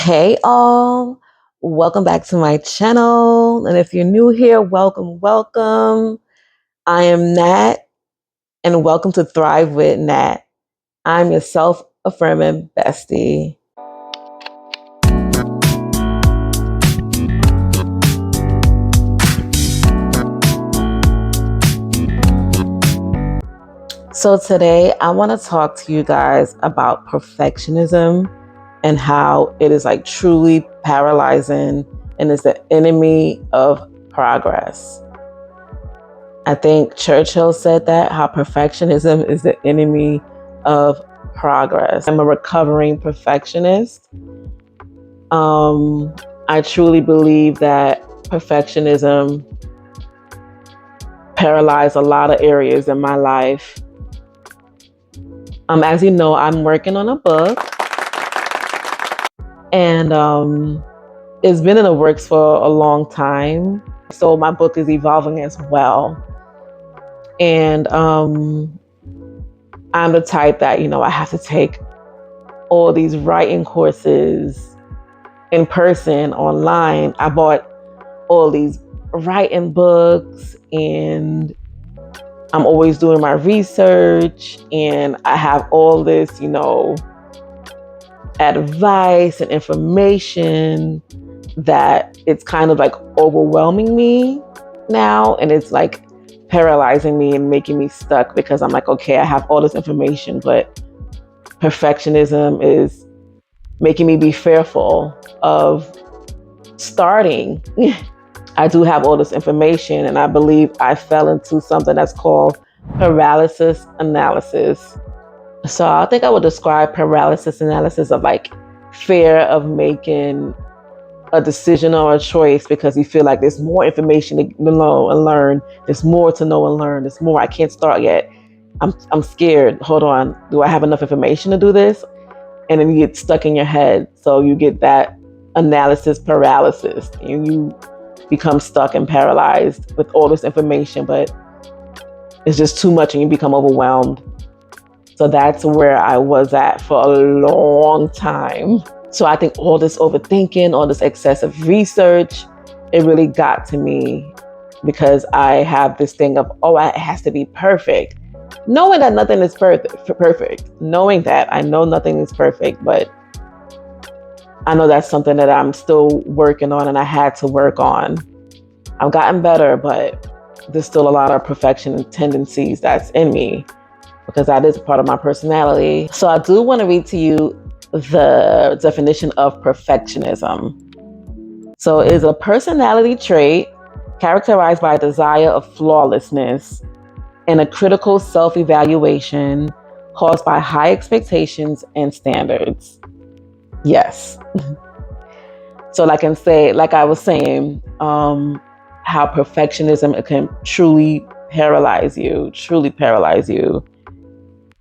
Hey all, welcome back to my channel. And if you're new here, welcome. I am Nat, and welcome to Thrive with Nat. I'm your self-affirming bestie. So today I want to talk to you guys about perfectionism and how it is like truly paralyzing and is the enemy of progress. I think Churchill said that, how perfectionism is the enemy of progress. I'm a recovering perfectionist. I truly believe that perfectionism paralyzed a lot of areas in my life. As you know, I'm working on a book, and it's been in the works for a long time. So my book is evolving as well. And I'm the type that, I have to take all these writing courses in person, online. I bought all these writing books, and I'm always doing my research, and I have all this, advice and information that it's kind of like overwhelming me now, and it's like paralyzing me and making me stuck because I'm like, okay, I have all this information, but perfectionism is making me be fearful of starting. I do have all this information, and I believe I fell into something that's called paralysis analysis. So I think I would describe paralysis analysis of like fear of making a decision or a choice because you feel like there's more information to know and learn. There's more to know and learn. There's more. I can't start yet. I'm scared. Hold on. Do I have enough information to do this? And then you get stuck in your head. So you get that analysis paralysis, and you become stuck and paralyzed with all this information, but it's just too much and you become overwhelmed. So that's where I was at for a long time. So I think all this overthinking, all this excessive research, it really got to me because I have this thing of, it has to be perfect. Knowing that nothing is perfect. Knowing that I know nothing is perfect, but I know that's something that I'm still working on and I had to work on. I've gotten better, but there's still a lot of perfection tendencies that's in me because that is a part of my personality. So I do want to read to you the definition of perfectionism. So it is a personality trait characterized by a desire of flawlessness and a critical self-evaluation caused by high expectations and standards. Yes. So like I was saying, how perfectionism can truly paralyze you.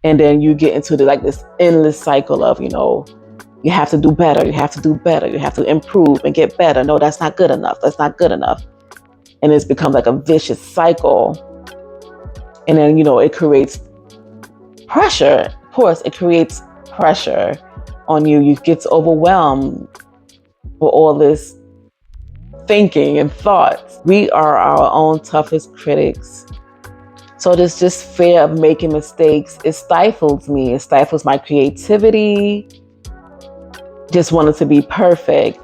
And then you get into this endless cycle of, you have to do better, you have to improve and get better. No, that's not good enough. And it's become like a vicious cycle. And then, it creates pressure. Of course, it creates pressure on you. You get overwhelmed with all this thinking and thoughts. We are our own toughest critics. So there's just fear of making mistakes. It stifles me. It stifles my creativity. Just wanted to be perfect.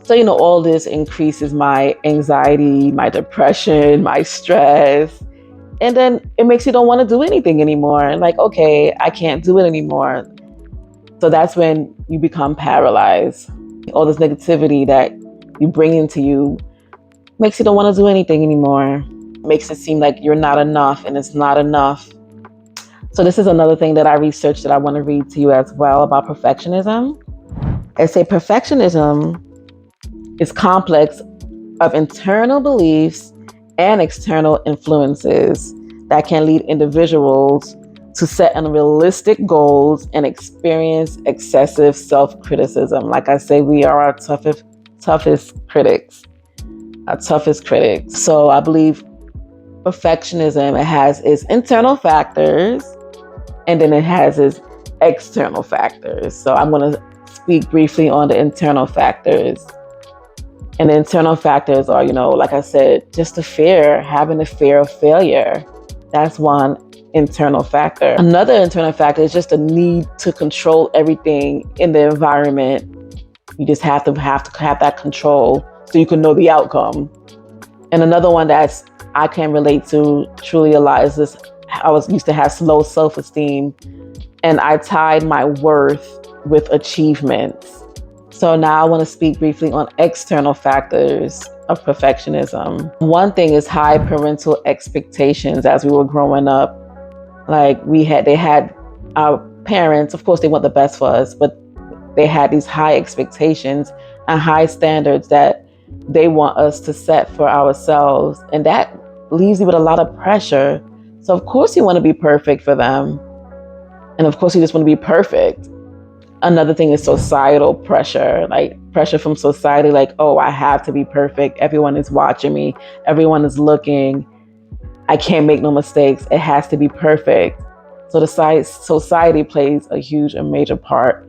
So, all this increases my anxiety, my depression, my stress. And then it makes you don't want to do anything anymore. And like, okay, I can't do it anymore. So that's when you become paralyzed. All this negativity that you bring into you makes you don't want to do anything anymore. Makes it seem like you're not enough, and it's not enough. So this is another thing that I researched that I want to read to you as well about perfectionism. It says perfectionism is complex of internal beliefs and external influences that can lead individuals to set unrealistic goals and experience excessive self-criticism. Like I say, we are our toughest critics. So I believe perfectionism, it has its internal factors and then it has its external factors. So I'm going to speak briefly on the internal factors. And the internal factors are, like I said, just the fear, having the fear of failure. That's one internal factor. Another internal factor is just the need to control everything in the environment. You just have to have that control so you can know the outcome. And another one that I can relate to truly a lot is this: I used to have low self-esteem, and I tied my worth with achievements. So now I want to speak briefly on external factors of perfectionism. One thing is high parental expectations. As we were growing up, like they had our parents, of course they want the best for us, but they had these high expectations and high standards that they want us to set for ourselves. And that leaves you with a lot of pressure. So of course you want to be perfect for them. And of course you just want to be perfect. Another thing is societal pressure, like pressure from society, like, oh, I have to be perfect. Everyone is watching me. Everyone is looking. I can't make no mistakes. It has to be perfect. So the society plays a huge and major part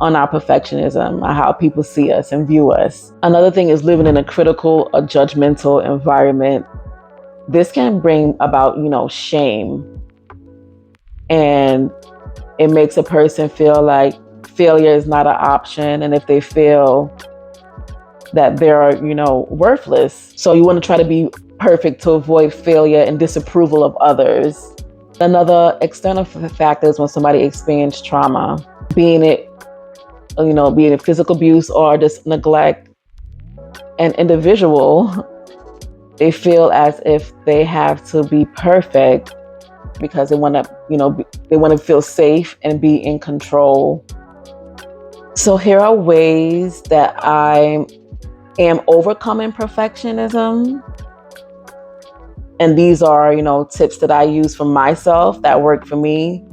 on our perfectionism, on how people see us and view us. Another thing is living in a critical or judgmental environment. This can bring about, shame. And it makes a person feel like failure is not an option. And if they feel that they're, worthless. So you want to try to be perfect to avoid failure and disapproval of others. Another external factor is when somebody experiences trauma, being it physical abuse or just neglect. An individual, they feel as if they have to be perfect because they want to feel safe and be in control. So here are ways that I am overcoming perfectionism. And these are, tips that I use for myself that work for me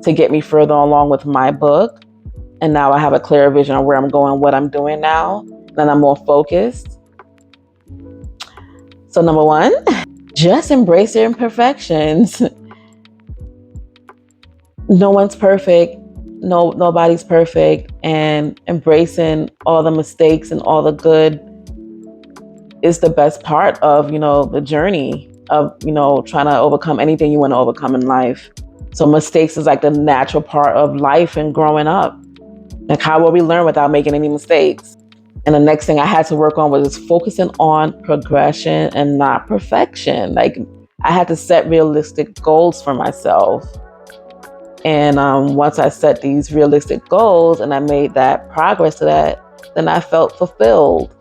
to get me further along with my book. And now I have a clearer vision of where I'm going, what I'm doing now, and I'm more focused. So number one, just embrace your imperfections. No one's perfect. Nobody's perfect. And embracing all the mistakes and all the good is the best part of, the journey of, trying to overcome anything you want to overcome in life. So mistakes is like the natural part of life and growing up. Like, how will we learn without making any mistakes? And the next thing I had to work on was focusing on progression and not perfection. Like, I had to set realistic goals for myself. And once I set these realistic goals and I made that progress to that, then I felt fulfilled.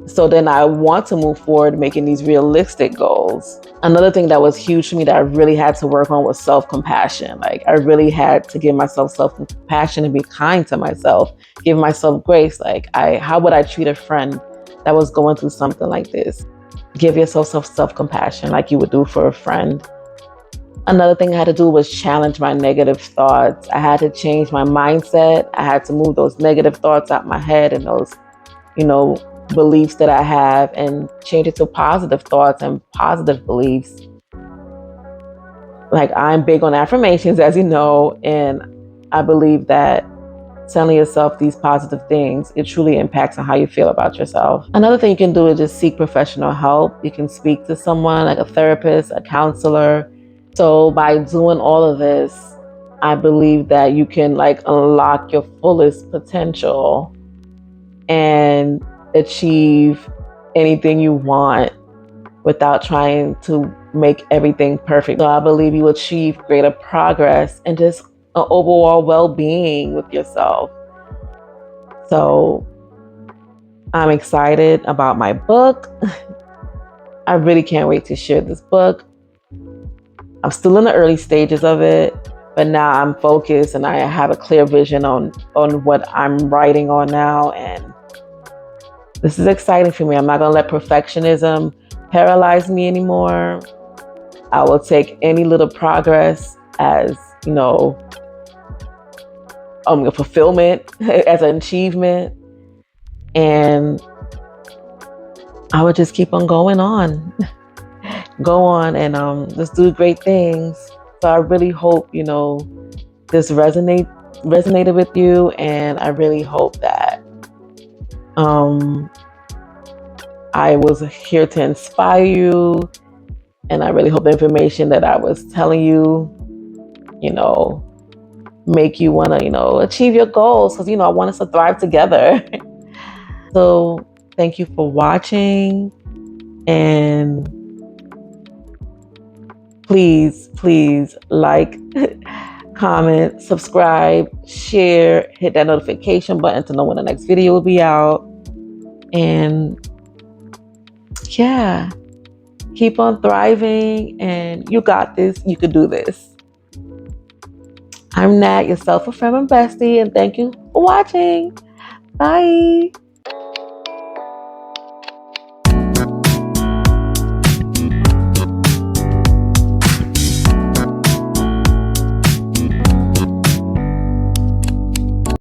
So then I want to move forward making these realistic goals. Another thing that was huge for me that I really had to work on was self-compassion. Like, I really had to give myself self-compassion and be kind to myself, give myself grace. Like, how would I treat a friend that was going through something like this? Give yourself self-compassion like you would do for a friend. Another thing I had to do was challenge my negative thoughts. I had to change my mindset. I had to move those negative thoughts out my head and those, beliefs that I have and change it to positive thoughts and positive beliefs. Like, I'm big on affirmations, as you know, and I believe that telling yourself these positive things, it truly impacts on how you feel about yourself. Another thing you can do is just seek professional help. You can speak to someone like a therapist, a counselor. So by doing all of this, I believe that you can unlock your fullest potential and achieve anything you want without trying to make everything perfect. So I believe you achieve greater progress and just an overall well-being with yourself. So I'm excited about my book. I really can't wait to share this book. I'm still in the early stages of it, but now I'm focused and I have a clear vision on what I'm writing on now. And this is exciting for me. I'm not going to let perfectionism paralyze me anymore. I will take any little progress as, a fulfillment, as an achievement. And I would just keep on going on. Go on and just do great things. So I really hope, this resonates resonated with you, and I really hope that um, I was here to inspire you, and I really hope the information that I was telling you, you know, make you want to, achieve your goals, because, I want us to thrive together. So thank you for watching, and please like, comment, subscribe, share, hit that notification button to know when the next video will be out. And yeah, keep on thriving, and you got this. You could do this. I'm Nat, your self-affirming bestie, and thank you for watching. Bye.